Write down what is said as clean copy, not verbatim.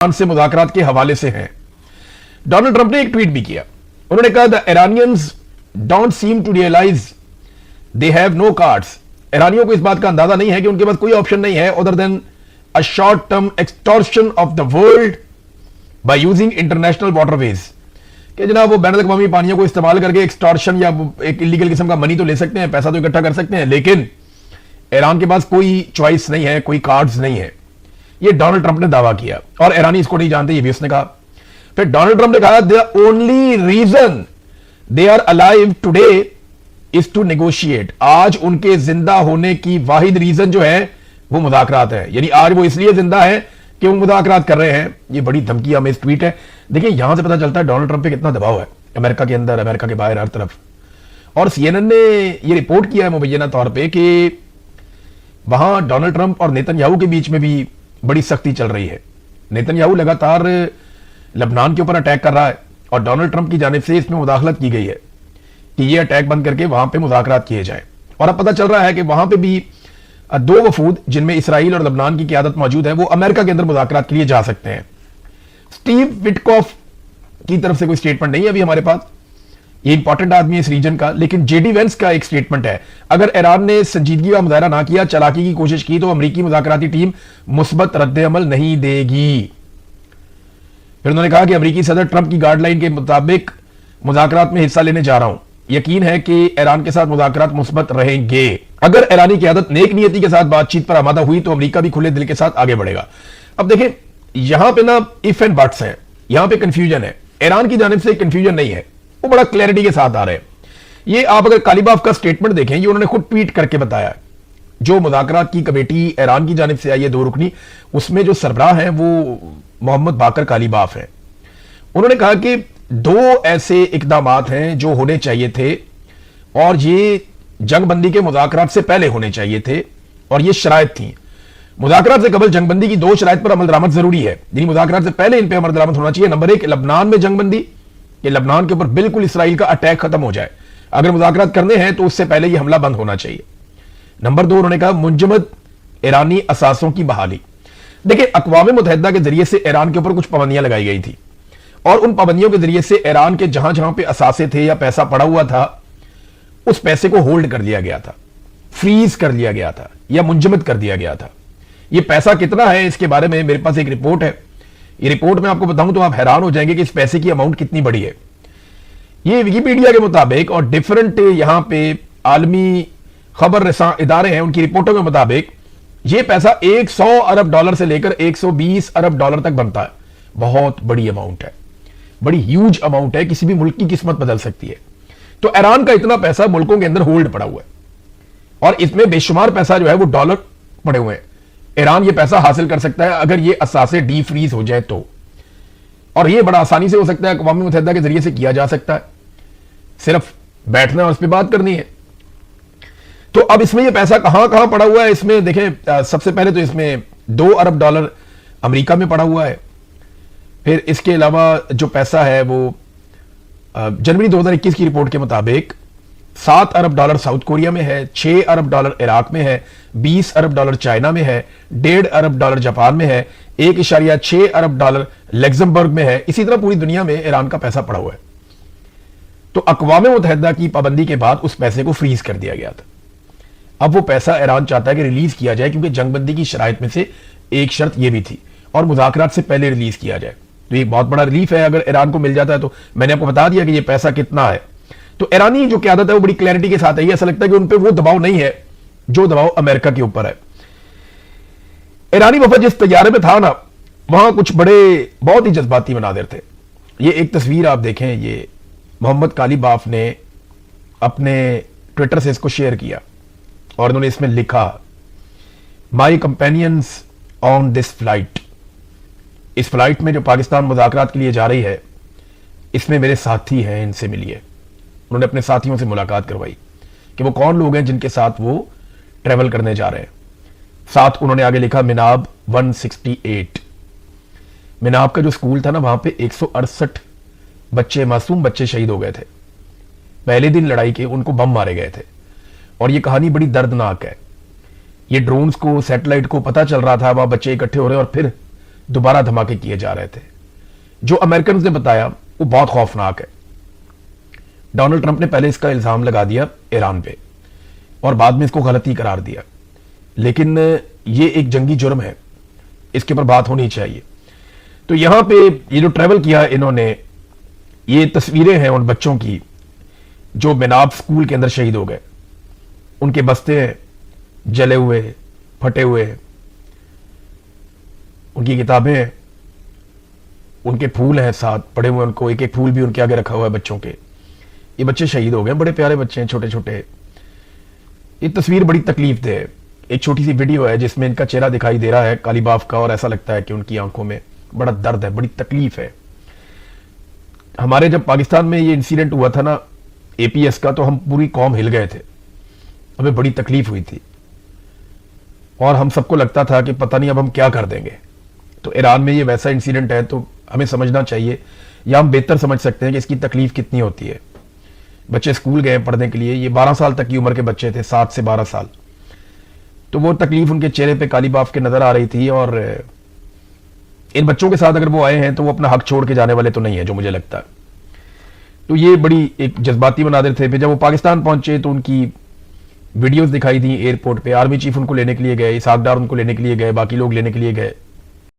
से मुज़ाकरात के हवाले से हैं। डोनाल्ड ट्रंप ने एक ट्वीट भी किया। उन्होंने कहा the Iranians don't seem to realise they have no cards. ईरानियों को इस बात का अंदाजा नहीं है कि उनके पास कोई ऑप्शन नहीं है other than a short term extortion of the world by using international waterways. कि जनाब वो बैनुल-अक़वामी पानियों को इस्तेमाल करके एक्सटॉर्शन या एक इलीगल किस्म का मनी तो ले सकते हैं, पैसा तो इकट्ठा कर सकते हैं, लेकिन ईरान के पास कोई चॉइस नहीं है, कोई कार्ड्स नहीं है। ये डोनाल्ड ट्रंप ने दावा किया और ईरानी इसको नहीं जानते, ये भी उसने कहा। फिर डोनाल्ड ट्रंप ने कहा the only reason they are alive today is to negotiate. आज उनके जिंदा होने की वाहिद रीजन जो है वो मुज़ाकरात है, यानी आज वो इसलिए जिंदा है कि वो मुज़ाकरात कर रहे हैं। ये बड़ी धमकी हमें इस ट्वीट है। देखिए यहां से पता चलता है डोनाल्ड ट्रंप पे कितना दबाव है अमेरिका के अंदर, अमेरिका के बाहर, हर तरफ। और सीएनएन ने ये रिपोर्ट किया है मुबैना तौर पर कि वहां डोनाल्ड ट्रंप और नेतन्याहू के बीच में भी बड़ी सख्ती चल रही है। नेतन्याहू लगातार लेबनान के ऊपर अटैक कर रहा है और डोनाल्ड ट्रंप की जानिब से इसमें मुदाखलत की गई है कि ये अटैक बंद करके वहां पे मुज़ाकरात किए जाए। और अब पता चल रहा है कि वहां पे भी दो वफूद जिनमें इसराइल और लेबनान की क़यादत मौजूद है वो अमेरिका के अंदर मुज़ाकरात के लिए जा सकते हैं। स्टीव विटकॉफ की तरफ से कोई स्टेटमेंट नहीं है अभी हमारे पास, ये इंपॉर्टेंट आदमी है इस रीजन का, लेकिन जेडी वेंस का एक स्टेटमेंट है अगर ईरान ने संजीदगी का मुजाहरा ना किया, चालाकी की कोशिश की, तो अमेरिकी मुज़ाकराती टीम मुस्बत रद्द-ए-अमल नहीं देगी। फिर उन्होंने कहा कि अमेरिकी सदर ट्रंप की गाइडलाइन के मुताबिक मुज़ाकरात में हिस्सा लेने जा रहा हूं, यकीन है कि ईरान के साथ मुज़ाकरात मुस्बत रहेंगे। अगर ईरानी क़यादत नेक नियति के साथ बातचीत पर आमादा हुई तो अमेरिका भी खुले दिल के साथ आगे बढ़ेगा। अब देखें यहां पे ना इफ एंड बट्स हैं, यहां पे कंफ्यूजन है। ईरान की जानिब से कंफ्यूजन नहीं है, वो बड़ा क्लैरिटी के साथ आ रहे हैं। ये आप अगर कालीबाफ का स्टेटमेंट देखें, ये उन्होंने खुद ट्वीट करके बताया। जो मुज़ाकरात की कमेटी ईरान की जानिब से आई है 2 रुकनी, उसमें जो सरबराह है वो मोहम्मद बाकर कालीबाफ है। उन्होंने कहा कि 2 ऐसे इकदामात हैं जो होने चाहिए थे और ये जंगबंदी के मुज़ाकरात से पहले होने चाहिए थे और ये शराइत थी। मुज़ाकरात से कबल जंगबंदी की 2 शराइत पर अमल दरामद जरूरी है, यानी मुज़ाकरात से पहले इन पर अमल दरामद होना चाहिए। नंबर 1 लबनान में जंगबंदी, कि लबनान के ऊपर बिल्कुल इसराइल का अटैक खत्म हो जाए। अगर मुज़ाकरात करने हैं तो उससे पहले यह हमला बंद होना चाहिए। नंबर 2 उन्होंने कहा मुंजमद ईरानी असासों की बहाली। देखिए अक़वाम मुत्तहिदा के जरिए से ईरान के ऊपर कुछ पाबंदियां लगाई गई थी और उन पाबंदियों के जरिए से ईरान के जहां जहां पे असासे थे या पैसा पड़ा हुआ था उस पैसे को होल्ड कर दिया गया था, फ्रीज कर लिया गया था या मुंजमद कर दिया गया था। यह पैसा कितना है इसके बारे में मेरे पास एक रिपोर्ट है। ये रिपोर्ट में आपको बताऊं तो आप हैरान हो जाएंगे कि इस पैसे की अमाउंट कितनी बड़ी है। ये विकिपीडिया के मुताबिक और डिफरेंट यहां पे आलमी खबर रसा इदारे हैं उनकी रिपोर्टों के मुताबिक यह पैसा 100 अरब डॉलर से लेकर 120 अरब डॉलर तक बनता है। बहुत बड़ी अमाउंट है, बड़ी ह्यूज अमाउंट है, किसी भी मुल्क की किस्मत बदल सकती है। तो ईरान का इतना पैसा मुल्कों के अंदर होल्ड पड़ा हुआ है और इसमें बेशुमार पैसा जो है वो डॉलर पड़े हुए हैं। ईरान ये पैसा हासिल कर सकता है अगर ये असासे डी फ्रीज हो जाए तो, और ये बड़ा आसानी से हो सकता है, अक़वाम मुत्तहिदा के जरिए से किया जा सकता है, सिर्फ बैठना और उस पर बात करनी है। तो अब इसमें ये पैसा कहां कहां पड़ा हुआ है, इसमें देखें सबसे पहले तो इसमें 2 अरब डॉलर अमेरिका में पड़ा हुआ है। फिर इसके अलावा जो पैसा है वो जनवरी 2021 की रिपोर्ट के मुताबिक 7 अरब डॉलर साउथ कोरिया में है, 6 अरब डॉलर इराक में है, 20 अरब डॉलर चाइना में है, 1.5 अरब डॉलर जापान में है, 1.6 अरब डॉलर लग्जमबर्ग में है। इसी तरह पूरी दुनिया में ईरान का पैसा पड़ा हुआ है। तो अक़वाम मुत्तहिदा की पाबंदी के बाद उस पैसे को फ्रीज कर दिया गया था। अब वो पैसा ईरान चाहता है कि रिलीज किया जाए, क्योंकि जंगबंदी की शराइत में से एक शर्त यह भी थी और मुज़ाकरात से पहले रिलीज किया जाए। तो ये बहुत बड़ा रिलीफ है अगर ईरान को मिल जाता है। तो मैंने आपको बता दिया कि ये पैसा कितना है। तो ईरानी जो क़यादत है वो बड़ी क्लैरिटी के साथ है। ऐसा लगता है कि उन पर वो दबाव नहीं है जो दबाव अमेरिका के ऊपर है। ईरानी वफद जिस तैयारे में था ना, वहां कुछ बड़े बहुत ही जज्बाती मनाजिर थे। ये एक तस्वीर आप देखें, ये मोहम्मद कालीबाफ ने अपने ट्विटर से इसको शेयर किया और उन्होंने इसमें लिखा माई कंपेनियंस ऑन दिस फ्लाइट। इस फ्लाइट में जो पाकिस्तान मुज़ाकरात के लिए जा रही है इसमें मेरे साथी हैं, इनसे मिलिए। उन्होंने अपने साथियों से मुलाकात करवाई कि वो कौन लोग हैं जिनके साथ वो ट्रेवल करने जा रहे हैं। साथ उन्होंने आगे लिखा मिनाब 168। मिनाब का जो स्कूल था ना, वहां पे 168 बच्चे, मासूम बच्चे शहीद हो गए थे। पहले दिन लड़ाई के उनको बम मारे गए थे और ये कहानी बड़ी दर्दनाक है। ये ड्रोन्स को, सैटेलाइट को पता चल रहा था, वहां बच्चे इकट्ठे हो रहे हैं और फिर दोबारा धमाके किए जा रहे थे। जो अमेरिकन ने बताया वो बहुत खौफनाक है। डोनाल्ड ट्रंप ने पहले इसका इल्जाम लगा दिया ईरान पे और बाद में इसको गलती करार दिया, लेकिन ये एक जंगी जुर्म है, इसके ऊपर बात होनी चाहिए। तो यहां पे ये जो ट्रैवल किया इन्होंने, ये तस्वीरें हैं उन बच्चों की जो मेनाब स्कूल के अंदर शहीद हो गए। उनके बस्ते हैं जले हुए, फटे हुए, उनकी किताबें हैं, उनके फूल हैं साथ पड़े हुए, उनको एक एक फूल भी उनके आगे रखा हुआ है बच्चों के। ये बच्चे शहीद हो गए, बड़े प्यारे बच्चे हैं, छोटे छोटे। ये तस्वीर बड़ी तकलीफ दे। एक छोटी सी वीडियो है जिसमें इनका चेहरा दिखाई दे रहा है काली बाफ का, और ऐसा लगता है कि उनकी आंखों में बड़ा दर्द है, बड़ी तकलीफ है। हमारे जब पाकिस्तान में ये इंसिडेंट हुआ था ना एपीएस का, तो हम पूरी कौम हिल गए थे, हमें बड़ी तकलीफ हुई थी और हम सबको लगता था कि पता नहीं अब हम क्या कर देंगे। तो ईरान में ये वैसा इंसिडेंट है, तो हमें समझना चाहिए या हम बेहतर समझ सकते हैं कि इसकी तकलीफ कितनी होती है। बच्चे स्कूल गए पढ़ने के लिए, ये 12 साल तक की उम्र के बच्चे थे, 7 से 12 साल। तो वो तकलीफ उनके चेहरे पे काली बाफ के नजर आ रही थी। और इन बच्चों के साथ अगर वो आए हैं तो वो अपना हक छोड़ के जाने वाले तो नहीं है, जो मुझे लगता है। तो ये बड़ी एक जज्बाती मनाजिर थे। फिर जब वो पाकिस्तान पहुंचे तो उनकी वीडियोस दिखाई दी एयरपोर्ट पे। आर्मी चीफ उनको लेने के लिए गए, इसहाक डार उनको लेने के लिए गए, बाकी लोग लेने के लिए गए।